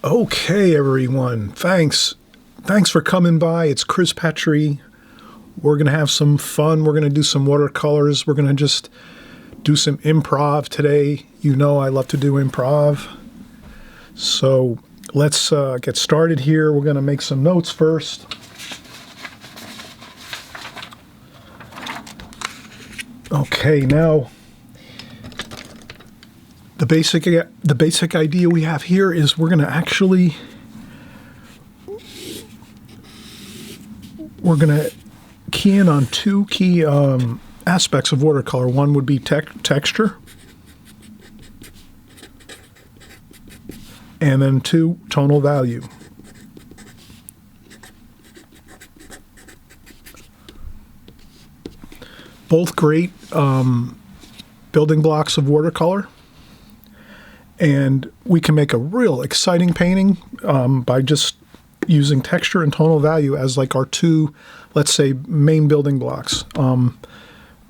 Okay, everyone. Thanks for coming by. It's Chris Petri. We're going to have some fun. We're going to do some watercolors. We're going to just do some improv today. You know I love to do improv. So let's get started here. We're going to make some notes first. Okay, now the basic idea we have here is we're going to key in on two key aspects of watercolor. One would be texture, and then two, tonal value. Both great building blocks of watercolor. And we can make a real exciting painting by just using texture and tonal value as like our two, let's say, main building blocks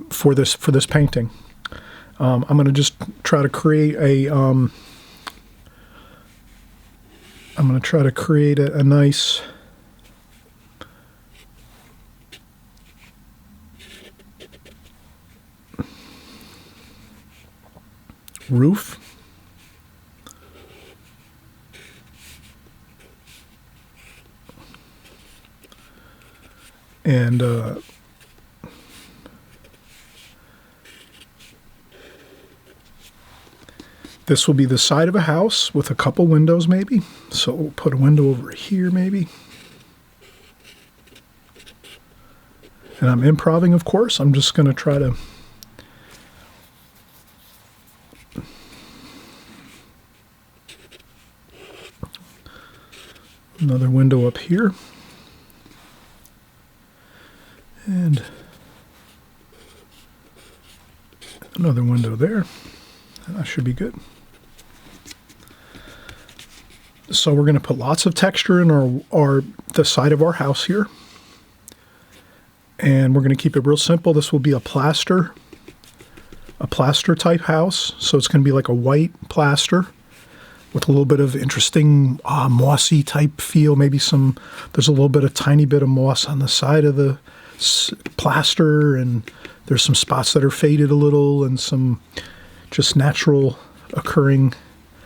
for this painting. I'm going to just try to create a nice roof. And this will be the side of a house with a couple windows maybe. So we'll put a window over here maybe. And I'm improving, of course. I'm just going to try to another window up here. And another window there. That should be good. So we're going to put lots of texture in the side of our house here. And we're going to keep it real simple. This will be a plaster type house. So it's going to be like a white plaster with a little bit of interesting mossy type feel. Maybe there's a little bit of tiny bit of moss on the side of the plaster, and there's some spots that are faded a little and some just natural occurring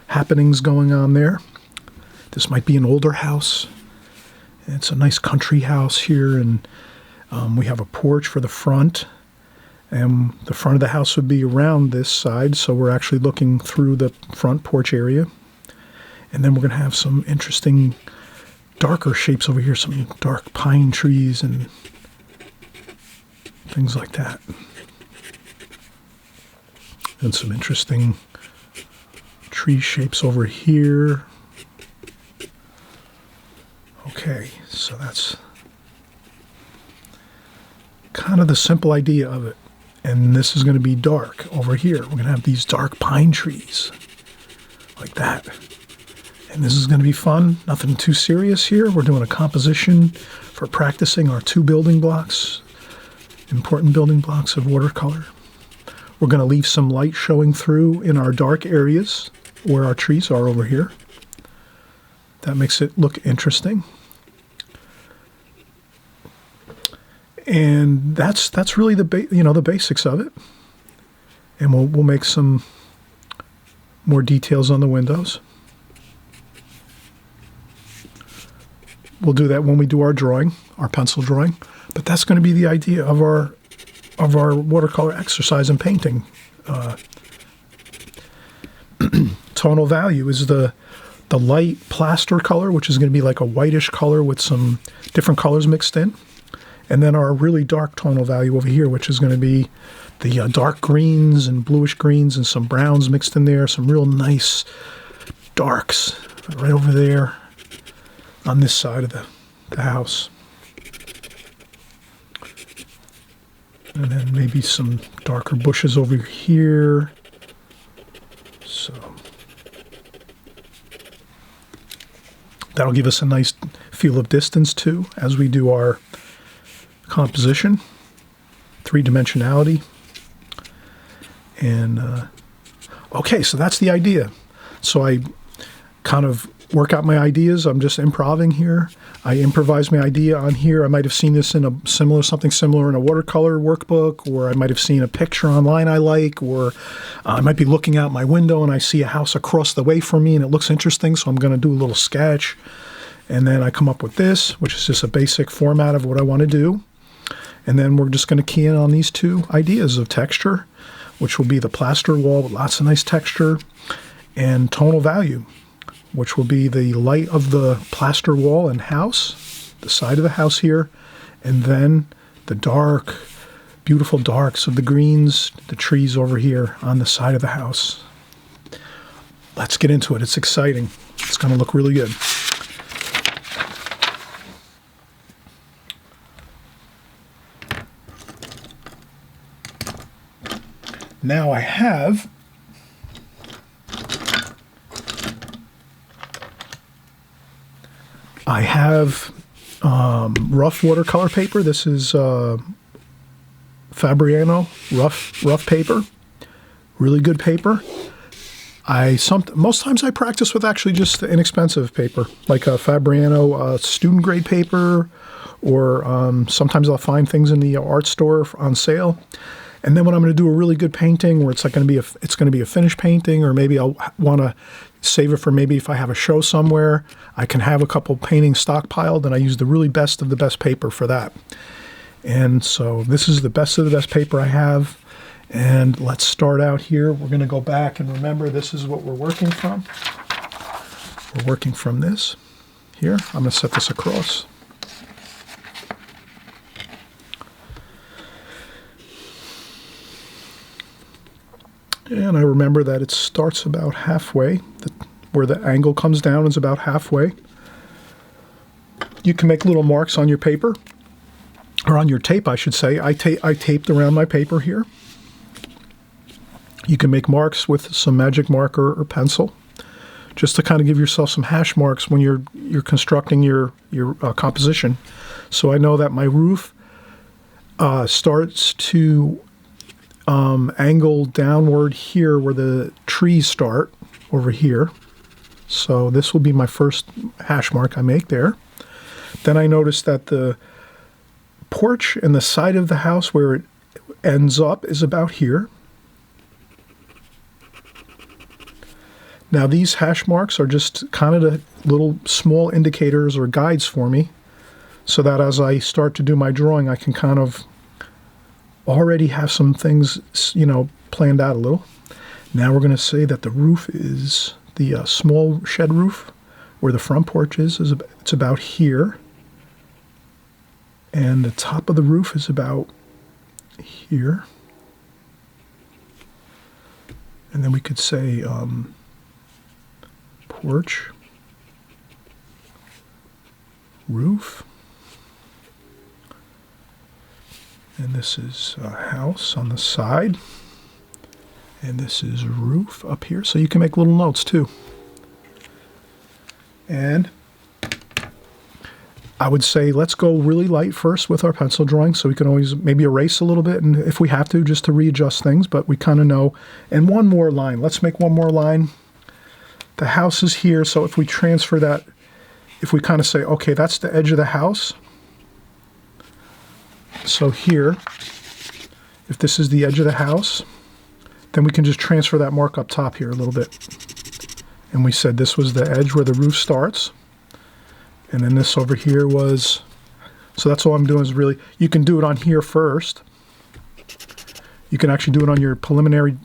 happenings going on there. This might be an older house. It's a nice country house here, and we have a porch for the front, and the front of the house would be around this side, so we're actually looking through the front porch area. And then we're going to have some interesting darker shapes over here, some dark pine trees and things like that. And some interesting tree shapes over here. Okay, so that's kind of the simple idea of it. And this is going to be dark over here. We're going to have these dark pine trees like that. And this is going to be fun. Nothing too serious here. We're doing a composition for practicing our two building blocks. Important building blocks of watercolor. We're going to leave some light showing through in our dark areas where our trees are over here. That makes it look interesting. And that's really the basics of it. And we'll make some more details on the windows. We'll do that when we do our drawing, our pencil drawing. But that's going to be the idea of our watercolor exercise in painting. Tonal value is the light plaster color, which is going to be like a whitish color with some different colors mixed in. And then our really dark tonal value over here, which is going to be the dark greens and bluish greens and some browns mixed in there, some real nice darks right over there on this side of the house. And then maybe some darker bushes over here. So that'll give us a nice feel of distance too as we do our composition, three-dimensionality. And okay, so that's the idea. So I kind of work out my ideas. I'm just improvising here. I improvise my idea on here. I might have seen this in something similar in a watercolor workbook, or I might have seen a picture online I like, or I might be looking out my window and I see a house across the way from me and it looks interesting, so I'm going to do a little sketch. And then I come up with this, which is just a basic format of what I want to do. And then we're just going to key in on these two ideas of texture, which will be the plaster wall with lots of nice texture, and tonal value, which will be the light of the plaster wall and house, the side of the house here, and then the dark, beautiful darks of the greens, the trees over here on the side of the house. Let's get into it. It's exciting. It's going to look really good. Now I have rough watercolor paper. This is Fabriano rough paper. Really good paper. Most times I practice with actually just inexpensive paper, like a Fabriano student grade paper, or sometimes I'll find things in the art store on sale. And then when I'm going to do a really good painting, where it's going to be a finished painting, or maybe I'll want to save it for maybe if I have a show somewhere, I can have a couple paintings stockpiled, and I use the really best of the best paper for that. And so this is the best of the best paper I have. And let's start out here. We're going to go back and remember this is what we're working from. We're working from this here. I'm going to set this across. And I remember that it starts about halfway, where the angle comes down is about halfway. You can make little marks on your paper, or on your tape, I should say. I taped around my paper here. You can make marks with some magic marker or pencil, just to kind of give yourself some hash marks when you're constructing your composition. So I know that my roof starts to angle downward here where the trees start over here. So this will be my first hash mark I make there. Then I notice that the porch and the side of the house where it ends up is about here. Now these hash marks are just kind of the little small indicators or guides for me, so that as I start to do my drawing, I can kind of already have some things, planned out a little. Now we're going to say that the roof is the small shed roof, where the front porch is it's about here, and the top of the roof is about here. And then we could say porch, roof. And this is a house on the side. And this is roof up here. So you can make little notes too. And I would say let's go really light first with our pencil drawing, so we can always maybe erase a little bit, and if we have to, just to readjust things, but we kind of know. And one more line. Let's make one more line. The house is here, so if we transfer that, if we kind of say, okay, that's the edge of the house. So here, if this is the edge of the house, then we can just transfer that mark up top here a little bit. And we said this was the edge where the roof starts. And then this over here was, so that's all I'm doing is really, you can do it on here first. You can actually do it on your preliminary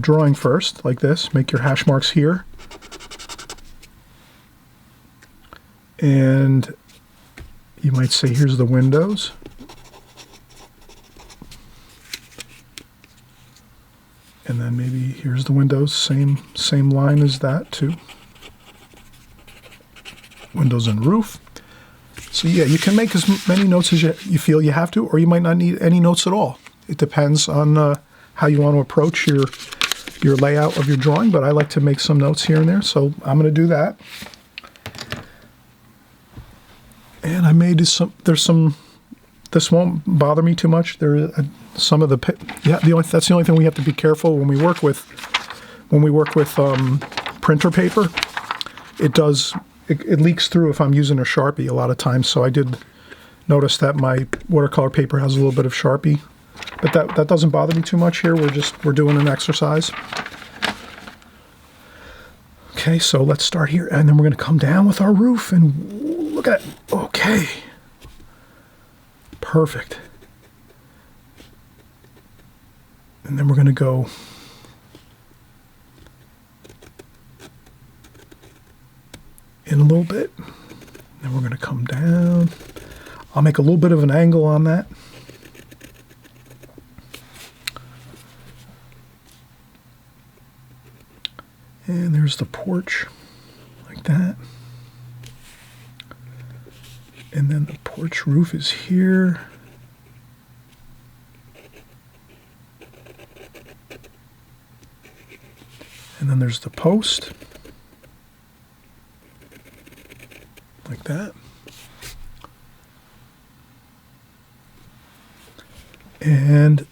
drawing first, like this. Make your hash marks here. And you might say, here's the windows. And then maybe here's the windows, same line as that too. Windows and roof. So yeah, you can make as many notes as you feel you have to, or you might not need any notes at all. It depends on how you want to approach your layout of your drawing, but I like to make some notes here and there, so I'm going to do that. And I made there's some, this won't bother me too much. There are some of the, that's the only thing we have to be careful when we work with printer paper. It leaks through if I'm using a Sharpie a lot of times, so I did notice that my watercolor paper has a little bit of Sharpie, but that doesn't bother me too much here. We're doing an exercise. Okay, so let's start here, and then we're going to come down with our roof, and look at it. Okay. Perfect. And then we're going to go in a little bit. Then we're going to come down. I'll make a little bit of an angle on that. And there's the porch, like that. And then the porch roof is here. And then there's the post, like that. And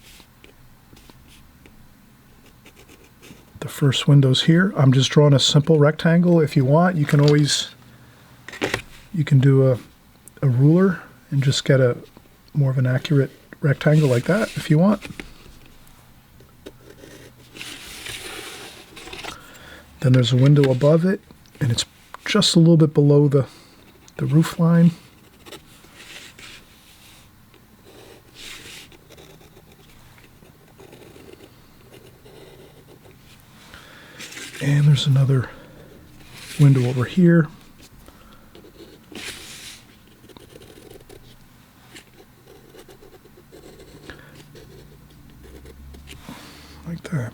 the first window's here. I'm just drawing a simple rectangle. If you want, you can do a ruler and just get a more of an accurate rectangle like that if you want. Then there's a window above it, and it's just a little bit below the roof line. And there's another window over here. Like that.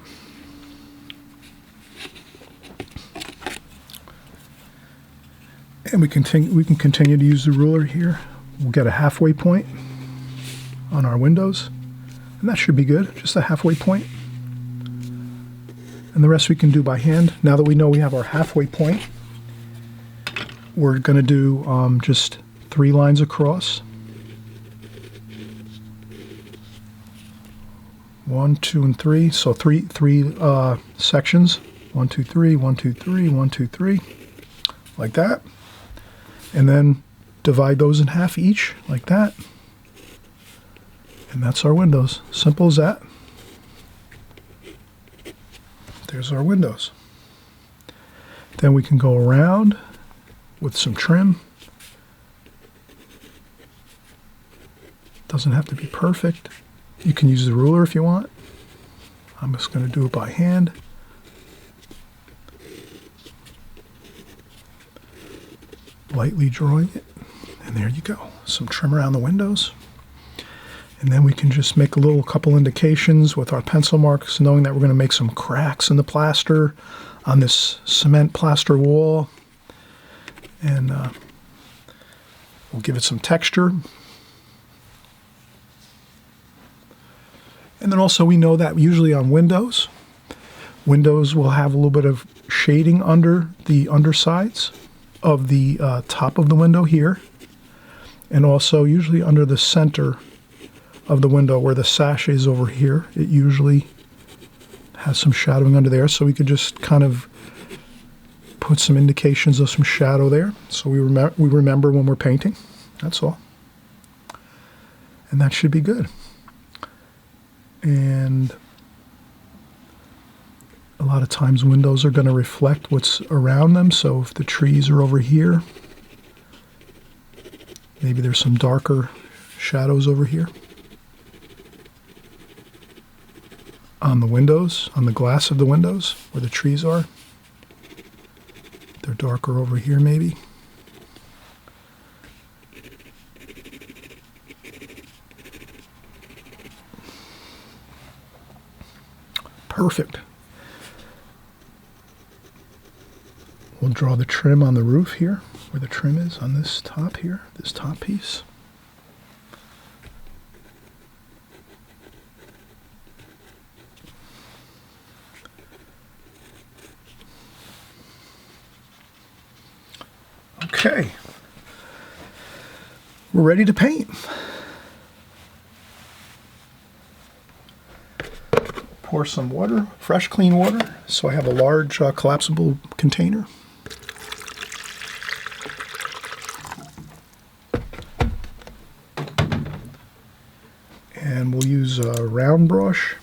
And we can continue to use the ruler here. We'll get a halfway point on our windows, and that should be good, just a halfway point. And the rest we can do by hand. Now that we know we have our halfway point, we're going to do just 3 lines across. 1, 2, and 3. So three sections. 1, 2, 3, 1, 2, 3, 1, 2, 3, like that. And then divide those in half each, like that. And that's our windows. Simple as that. There's our windows. Then we can go around with some trim. Doesn't have to be perfect. You can use the ruler if you want. I'm just going to do it by hand. Lightly drawing it, and there you go. Some trim around the windows. And then we can just make a couple indications with our pencil marks, knowing that we're going to make some cracks in the plaster on this cement plaster wall. And we'll give it some texture. And then also we know that usually on windows will have a little bit of shading under the undersides of the top of the window here, and also usually under the center of the window where the sash is over here. It usually has some shadowing under there, so we could just kind of put some indications of some shadow there, so we remember when we're painting. That's all. And that should be good. And a lot of times windows are going to reflect what's around them, so if the trees are over here, maybe there's some darker shadows over here. On the windows, on the glass of the windows, where the trees are. They're darker over here maybe. Perfect. We'll draw the trim on the roof here, where the trim is on this top here, this top piece. Okay, we're ready to paint. Pour some water, fresh clean water. So I have a large collapsible container. And we'll use a round brush.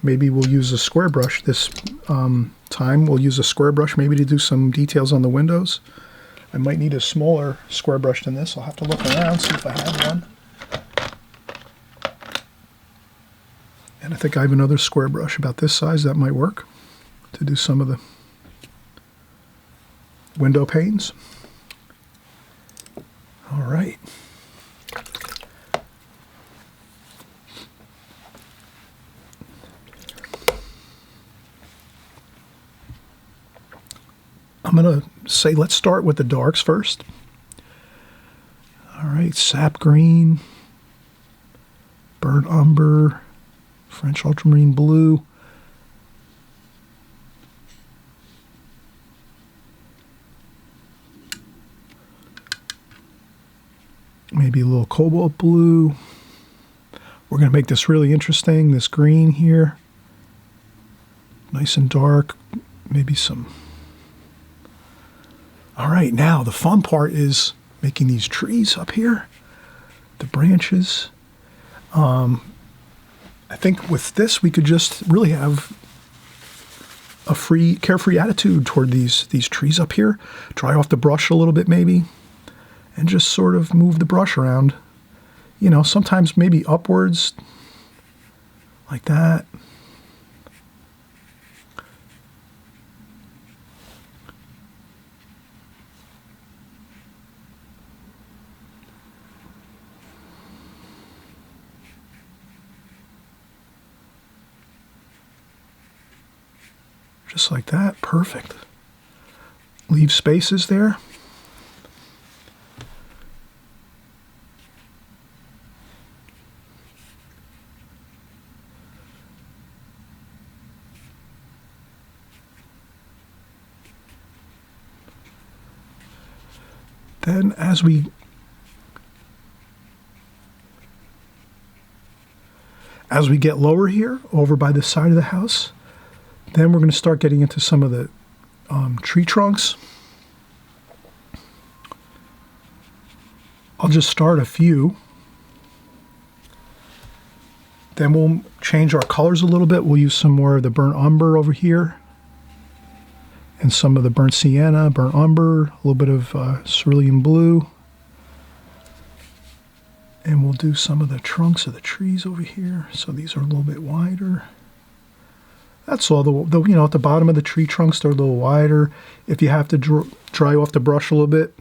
Maybe we'll use a square brush this time. We'll use a square brush maybe to do some details on the windows. I might need a smaller square brush than this. I'll have to look around, see if I have one. And I think I have another square brush about this size that might work to do some of the window panes. All right. I'm going to say let's start with the darks first. All right, sap green, burnt umber, French ultramarine blue, maybe a little cobalt blue. We're going to make this really interesting, this green here, nice and dark, maybe some. All right, now the fun part is making these trees up here, the branches. I think with this we could just really have a carefree attitude toward these trees up here. Dry off the brush a little bit maybe, and just sort of move the brush around. You know, sometimes maybe upwards, like that. Just like that, perfect. Leave spaces there. Then as we get lower here, over by the side of the house, then we're going to start getting into some of the tree trunks. I'll just start a few. Then we'll change our colors a little bit. We'll use some more of the burnt umber over here, and some of the burnt sienna, burnt umber, a little bit of cerulean blue. And we'll do some of the trunks of the trees over here. So these are a little bit wider. That's all. The you know, at the bottom of the tree trunks, they're a little wider. If you have to dry off the brush a little bit,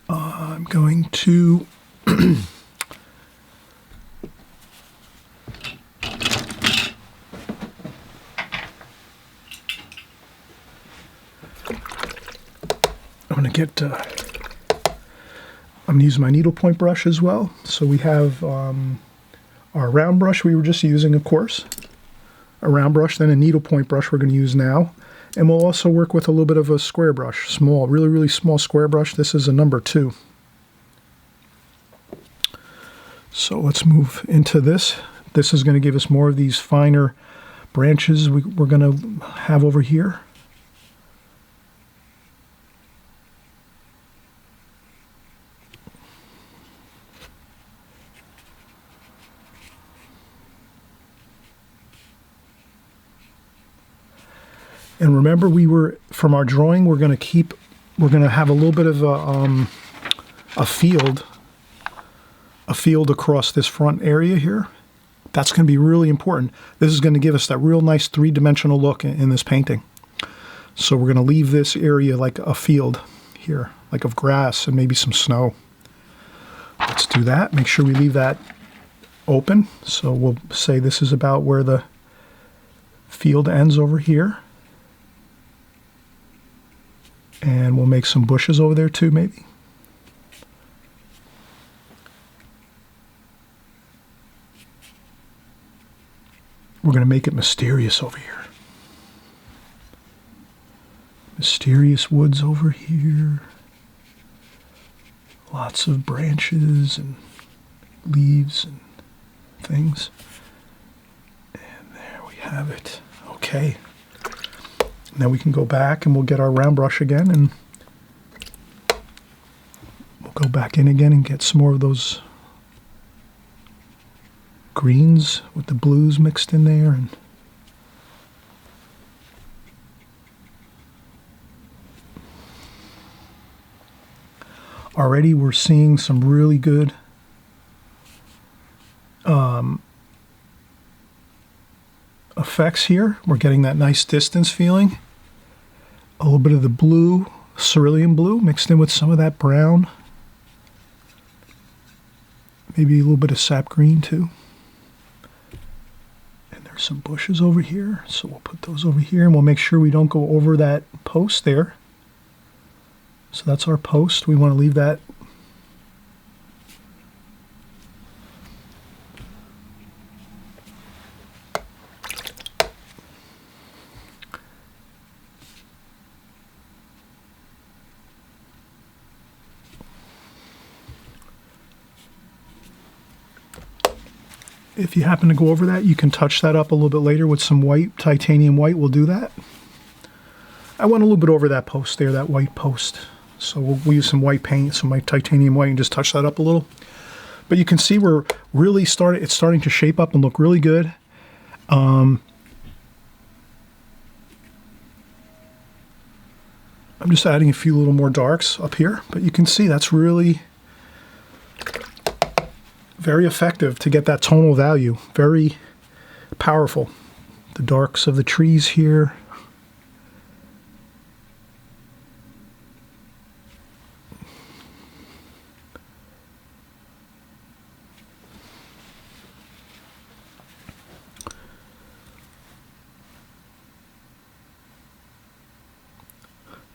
I'm going to I'm going to use my needlepoint brush as well. So we have our round brush we were just using, of course. A round brush, then a needlepoint brush we're going to use now. And we'll also work with a little bit of a square brush, small, really, really small square brush. This is a number 2. So let's move into this. This is going to give us more of these finer branches we're going to have over here. And remember, from our drawing, we're going to have a little bit of a field across this front area here. That's going to be really important. This is going to give us that real nice 3-dimensional look in this painting. So we're going to leave this area like a field here, like of grass and maybe some snow. Let's do do that. Make sure we leave that open. So we'll say this is about where the field ends over here. And we'll make some bushes over there too, maybe. We're going to make it mysterious over here. Mysterious woods over here. Lots of branches and leaves and things. And there we have it. Okay. Now we can go back and we'll get our round brush again, and we'll go back in again and get some more of those greens with the blues mixed in there. And already we're seeing some really good effects here. We're getting that nice distance feeling. A little bit of the blue, cerulean blue, mixed in with some of that brown. Maybe a little bit of sap green too. And there's some bushes over here, so we'll put those over here, and we'll make sure we don't go over that post there. So that's our post. We want to leave that. If you happen to go over that, you can touch that up a little bit later with some white, titanium white. We'll do that. I went a little bit over that post there, that white post. So we'll use some white paint, some white titanium white, and just touch that up a little. But you can see we're really it's starting to shape up and look really good. I'm just adding a few little more darks up here, but you can see that's really very effective to get that tonal value. Very powerful. The darks of the trees here.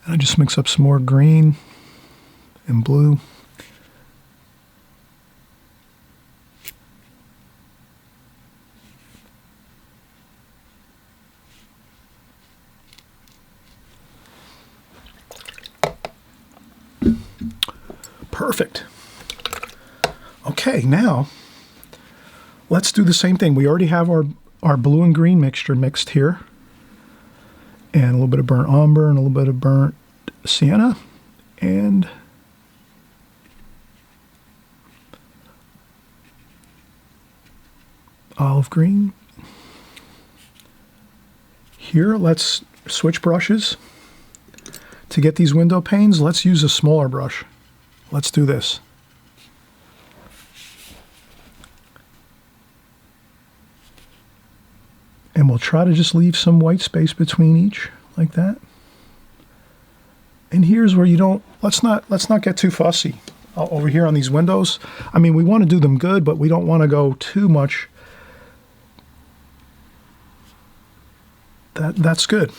And I just mix up some more green and blue. Perfect. Okay, now let's do the same thing. We already have our blue and green mixture mixed here. And a little bit of burnt umber and a little bit of burnt sienna. And olive green. Here, let's switch brushes. To get these window panes, let's use a smaller brush. Let's do this. And we'll try to just leave some white space between each, like that. And here's where you don't, let's not get too fussy over here on these windows. I mean, we want to do them good, but we don't want to go too much. That's good.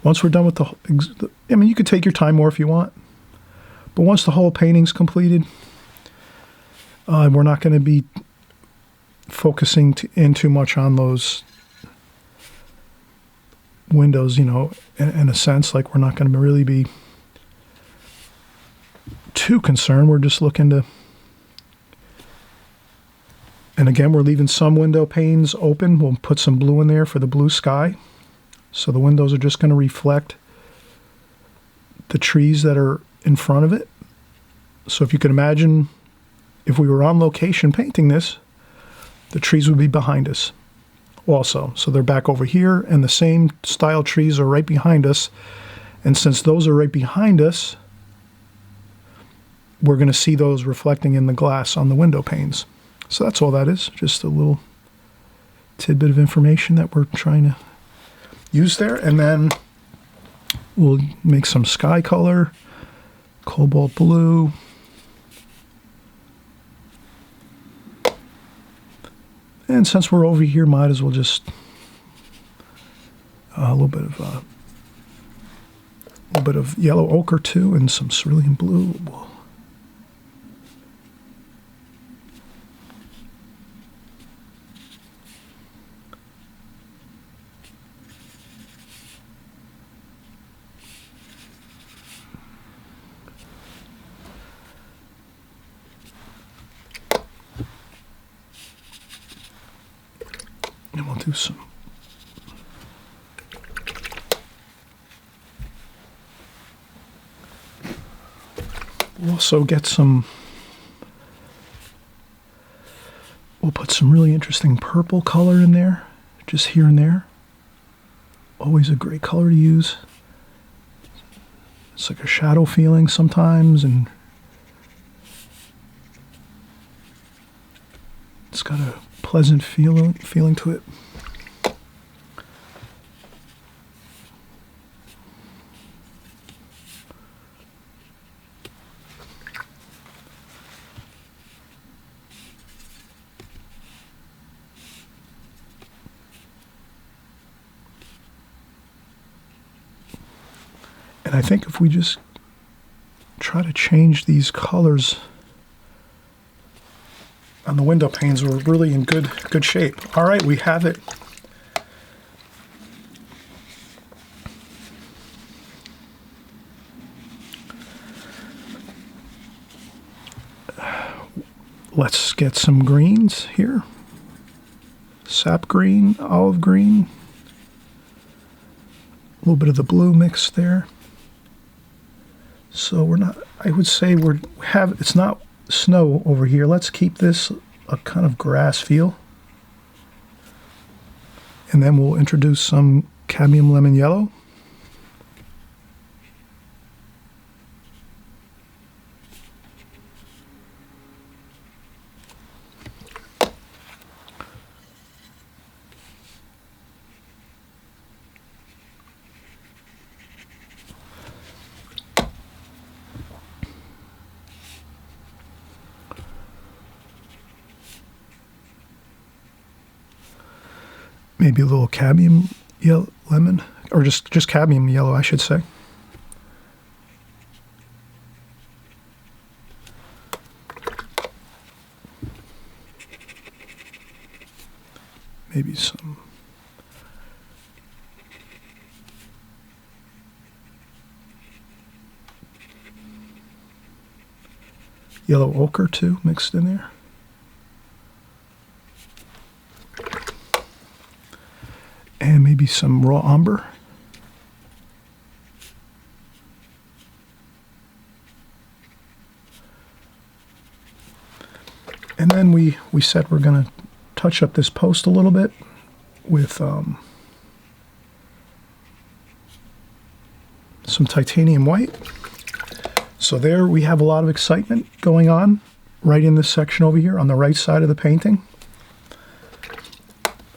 Once we're done with I mean, you could take your time more if you want. But once the whole painting's completed, we're not going to be focusing in too much on those windows, you know, in a sense. Like, we're not going to really be too concerned. We're just looking to, and again, we're leaving some window panes open. We'll put some blue in there for the blue sky. So the windows are just going to reflect the trees that are in front of it. So if you can imagine, if we were on location painting this, the trees would be behind us also. So they're back over here, and the same style trees are right behind us. And since those are right behind us, we're going to see those reflecting in the glass on the window panes. So that's all that is, just a little tidbit of information that we're trying to use there. And then we'll make some sky color, cobalt blue, And since we're over here, might as well just a little bit of yellow ochre too, and some cerulean blue. And we'll do some. We'll also get some. We'll put some really interesting purple color in there, just here and there. Always a great color to use. It's like a shadow feeling sometimes, and it's got a pleasant feeling to it. And I think if we just try to change these colors on the window panes, we're really in good shape. All right, we have it. Let's get some greens here. Sap green, olive green, a little bit of the blue mixed there. So we're not, I would say it's not snow over here. Let's keep this a kind of grass feel. And then we'll introduce some cadmium lemon yellow. Maybe a little cadmium yellow lemon, or just cadmium yellow, I should say. Maybe some yellow ochre too mixed in there. And maybe some raw umber. And then we said we're going to touch up this post a little bit with some titanium white. So there we have a lot of excitement going on right in this section over here on the right side of the painting.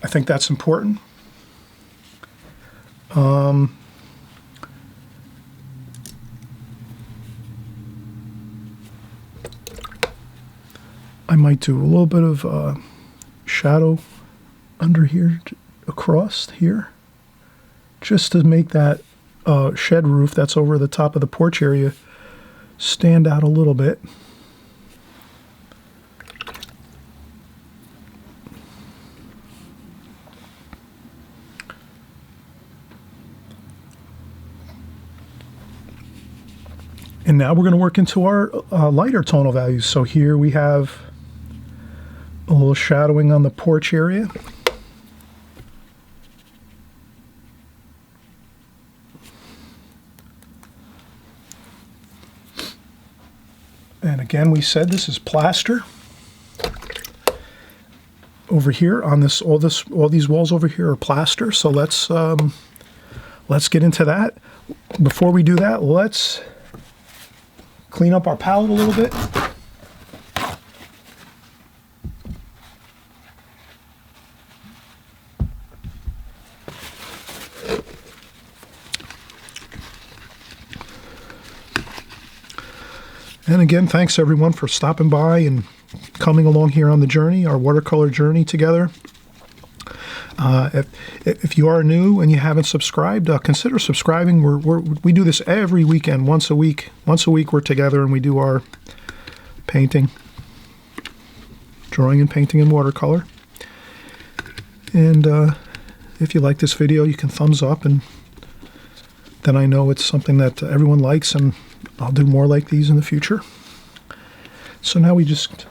I think that's important. I might do a little bit of shadow under here, across here, just to make that shed roof that's over the top of the porch area stand out a little bit. And now we're going to work into our lighter tonal values. So here we have a little shadowing on the porch area. And again, we said this is plaster. Over here on this, all these walls over here are plaster. So let's get into that. Before we do that, let's clean up our palette a little bit. And again, thanks everyone for stopping by and coming along here on the journey, our watercolor journey together. If you are new and you haven't subscribed, consider subscribing. We do this every weekend, once a week. Once a week we're together and we do our painting, drawing and painting in watercolor. And if you like this video, you can thumbs up, and then I know it's something that everyone likes, and I'll do more like these in the future. So now we just...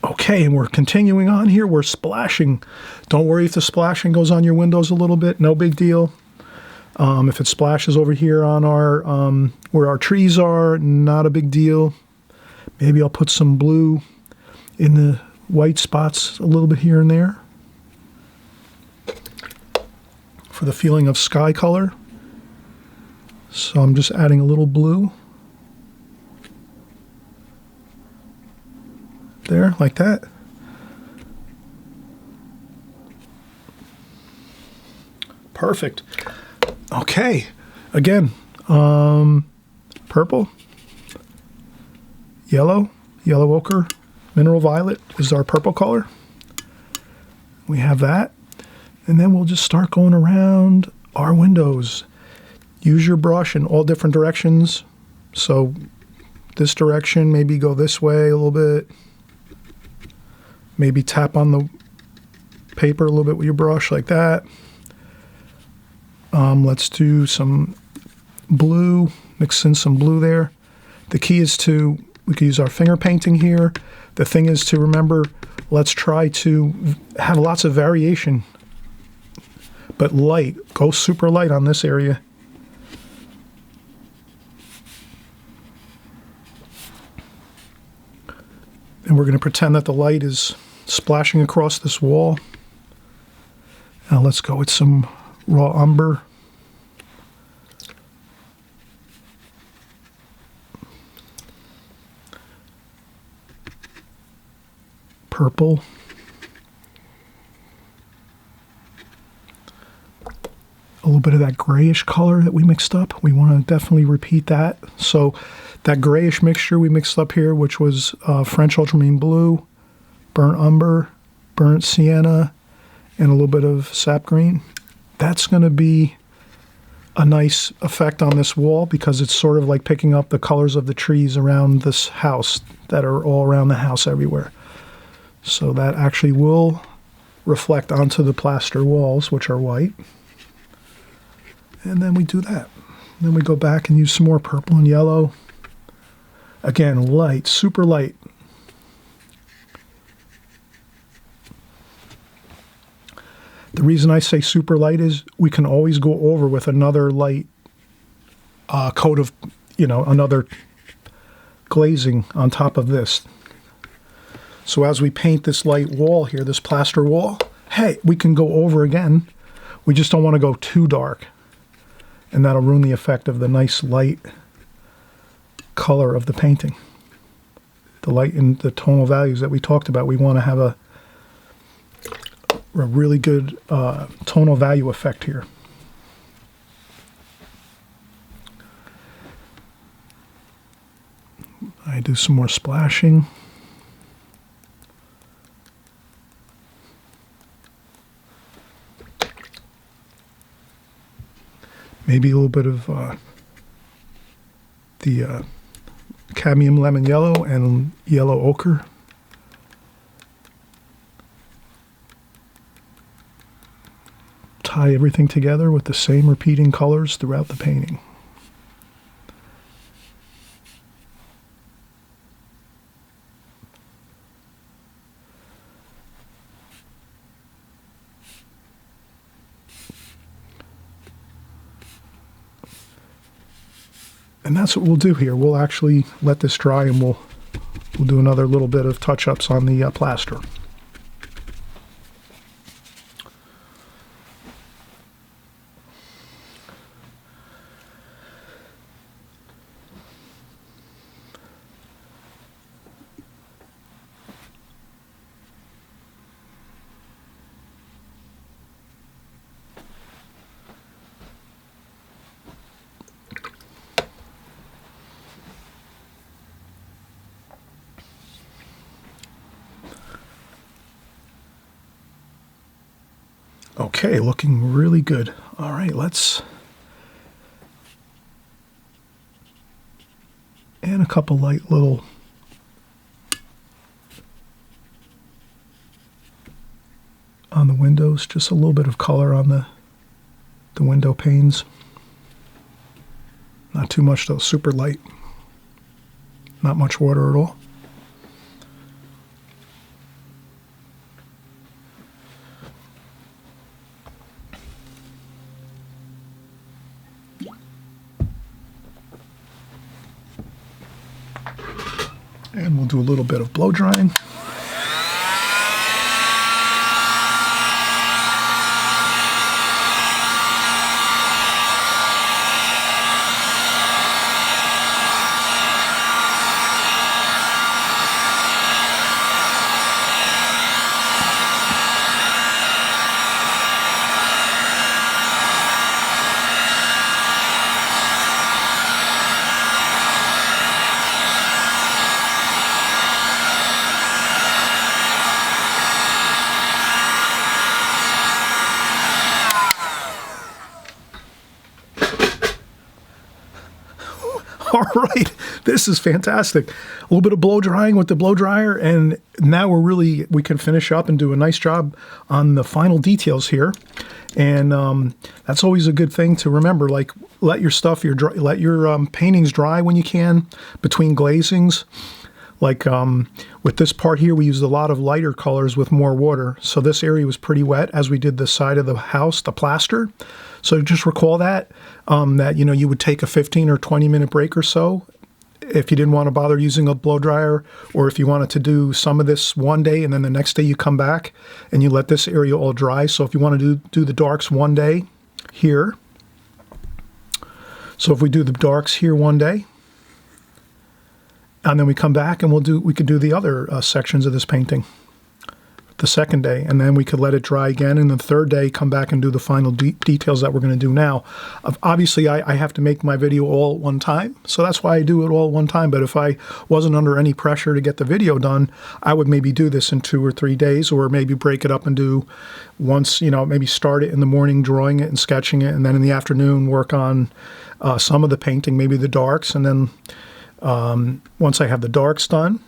Okay, and we're continuing on here. We're splashing. Don't worry if the splashing goes on your windows a little bit. No big deal. If it splashes over here on our where our trees are, not a big deal. Maybe I'll put some blue in the white spots a little bit here and there for the feeling of sky color. So I'm just adding a little blue there, like that. Perfect. Okay, again, purple, yellow ochre, mineral violet is our purple color. We have that. And then we'll just start going around our windows. Use your brush in all different directions. So this direction, maybe go this way a little bit. Maybe tap on the paper a little bit with your brush like that. Let's do some blue, mix in some blue there. The key is we can use our finger painting here. The thing is to remember, let's try to have lots of variation, but light. Go super light on this area. And we're going to pretend that the light is splashing across this wall. Now let's go with some raw umber. Purple. A little bit of that grayish color that we mixed up. We want to definitely repeat that. So that grayish mixture we mixed up here, which was French ultramarine blue, burnt umber, burnt sienna, and a little bit of sap green. That's going to be a nice effect on this wall because it's sort of like picking up the colors of the trees around this house that are all around the house everywhere. So that actually will reflect onto the plaster walls, which are white. And then we do that. Then we go back and use some more purple and yellow. Again, light, super light. The reason I say super light is we can always go over with another light coat of, another glazing on top of this. So as we paint this light wall here, this plaster wall, hey, we can go over again. We just don't want to go too dark. And that'll ruin the effect of the nice light color of the painting. The light and the tonal values that we talked about. We want to have a really good tonal value effect here. I do some more splashing. Maybe a little bit of the cadmium lemon yellow and yellow ochre. Tie everything together with the same repeating colors throughout the painting. And that's what we'll do here. We'll actually let this dry and we'll do another little bit of touch-ups on the plaster. Okay, looking really good. All right, let's add a couple light little on the windows, just a little bit of color on the window panes. Not too much though, super light. Not much water at all. And we'll do a little bit of blow drying. All right, this is fantastic. A little bit of blow drying with the blow dryer, and now we can finish up and do a nice job on the final details here. And that's always a good thing to remember. Like, let your paintings dry when you can between glazings. Like with this part here, we used a lot of lighter colors with more water. So this area was pretty wet as we did the side of the house, the plaster. So just recall that, you would take a 15 or 20 minute break or so if you didn't want to bother using a blow dryer, or if you wanted to do some of this one day and then the next day you come back and you let this area all dry. So if you want to do the darks one day here. So if we do the darks here one day, and then we come back and we could do the other sections of this painting the second day, and then we could let it dry again, and the third day come back and do the final details that we're going to do now. Obviously, I have to make my video all at one time, so that's why I do it all at one time. But if I wasn't under any pressure to get the video done, I would maybe do this in 2 or 3 days, or maybe break it up and do once, maybe start it in the morning drawing it and sketching it, and then in the afternoon work on some of the painting, maybe the darks, and then once I have the darks done,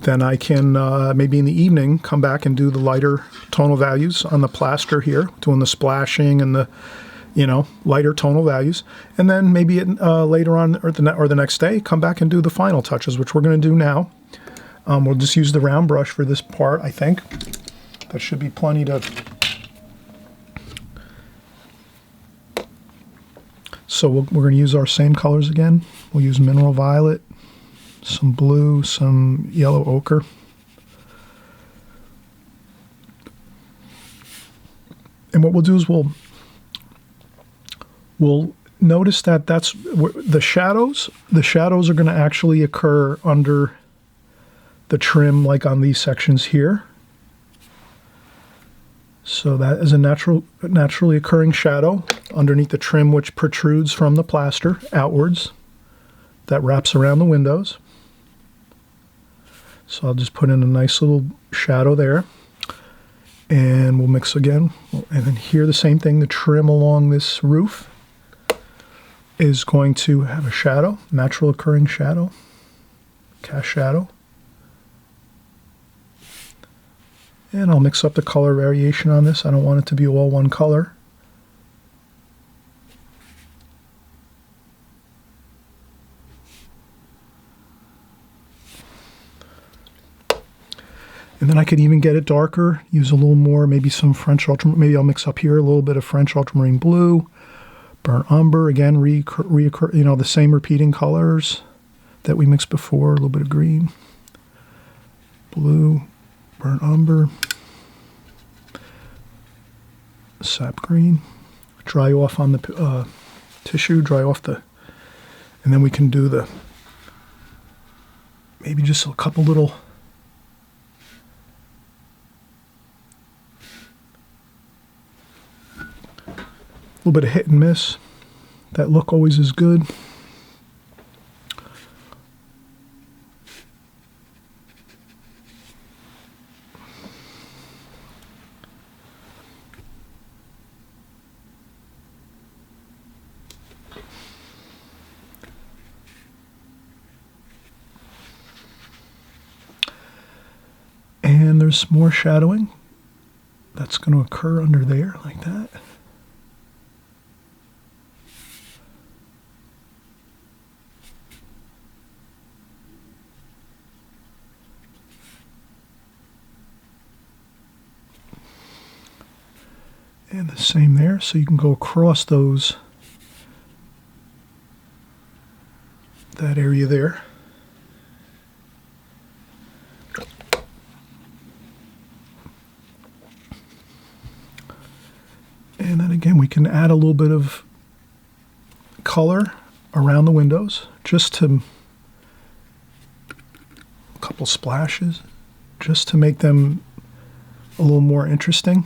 then I can maybe in the evening come back and do the lighter tonal values on the plaster here, doing the splashing and the, lighter tonal values. And then maybe later on or the next day, come back and do the final touches, which we're going to do now. We'll just use the round brush for this part, I think. That should be plenty to... So we're going to use our same colors again. We'll use mineral violet, some blue, some yellow ochre. And what we'll do is we'll notice that that's the shadows. The shadows are going to actually occur under the trim, like on these sections here. So that is a naturally occurring shadow underneath the trim, which protrudes from the plaster outwards, that wraps around the windows. So I'll just put in a nice little shadow there, and we'll mix again. And then here the same thing, the trim along this roof is going to have a shadow, natural occurring shadow, cast shadow. And I'll mix up the color variation on this. I don't want it to be all one color. And then I could even get it darker, use a little more, maybe some French ultramarine. Maybe I'll mix up here a little bit of French ultramarine blue, burnt umber, again, the same repeating colors that we mixed before, a little bit of green, blue, burnt umber, sap green, dry off on the tissue, and then we can do maybe just a couple little bit of hit and miss. That look always is good. there's more shadowing that's going to occur under there like that. And the same there, so you can go across those, that area there. And then again, we can add a little bit of color around the windows, just to, a couple splashes, just to make them a little more interesting.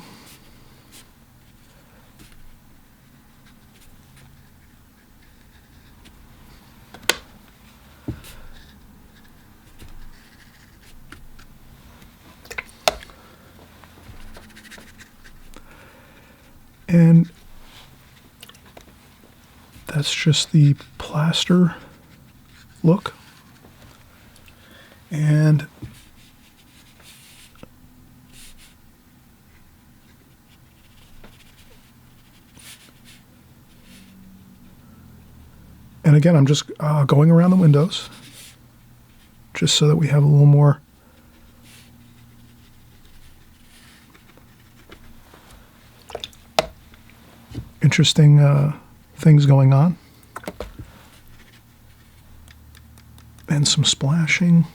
And that's just the plaster look. And again, I'm just going around the windows just so that we have a little more interesting things going on, and some splashing.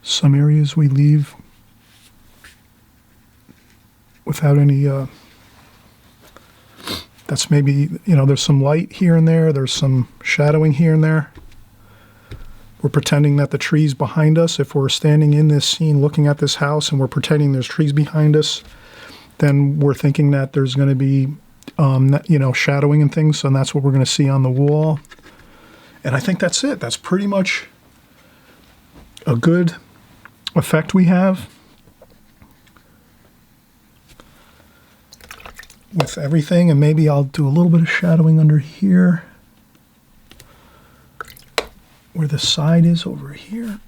Some areas we leave without any, that's maybe, you know, there's some light here and there, there's some shadowing here and there. We're pretending that the trees behind us, if we're standing in this scene looking at this house and we're pretending there's trees behind us, then we're thinking that there's going to be, you know, shadowing and things, and that's what we're going to see on the wall. And I think that's it. That's pretty much a good effect we have with everything. And maybe I'll do a little bit of shadowing under here where the side is over here,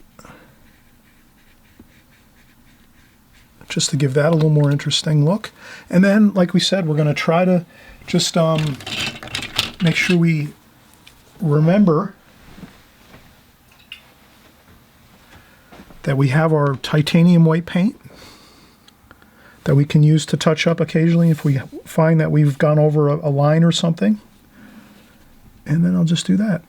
just to give that a little more interesting look. And then, like we said, we're going to try to just make sure we remember that we have our titanium white paint that we can use to touch up occasionally if we find that we've gone over a line or something. And then I'll just do that.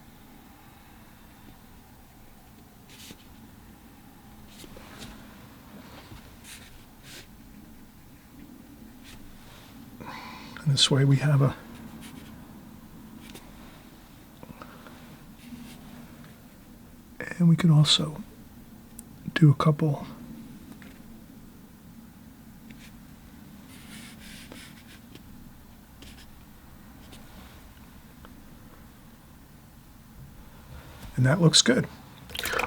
And this way we have a and we could also do a couple and that looks good.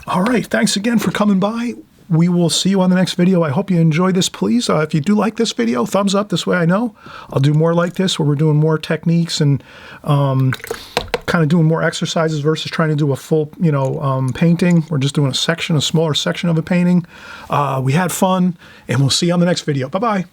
All right, thanks again for coming by. We will see you on the next video. I hope you enjoyed this. Please, if you do like this video, thumbs up. This way I know I'll do more like this, where we're doing more techniques and kind of doing more exercises versus trying to do a full, you know, painting. We're just doing a smaller section of a painting. We had fun, and we'll see you on the next video. Bye-bye.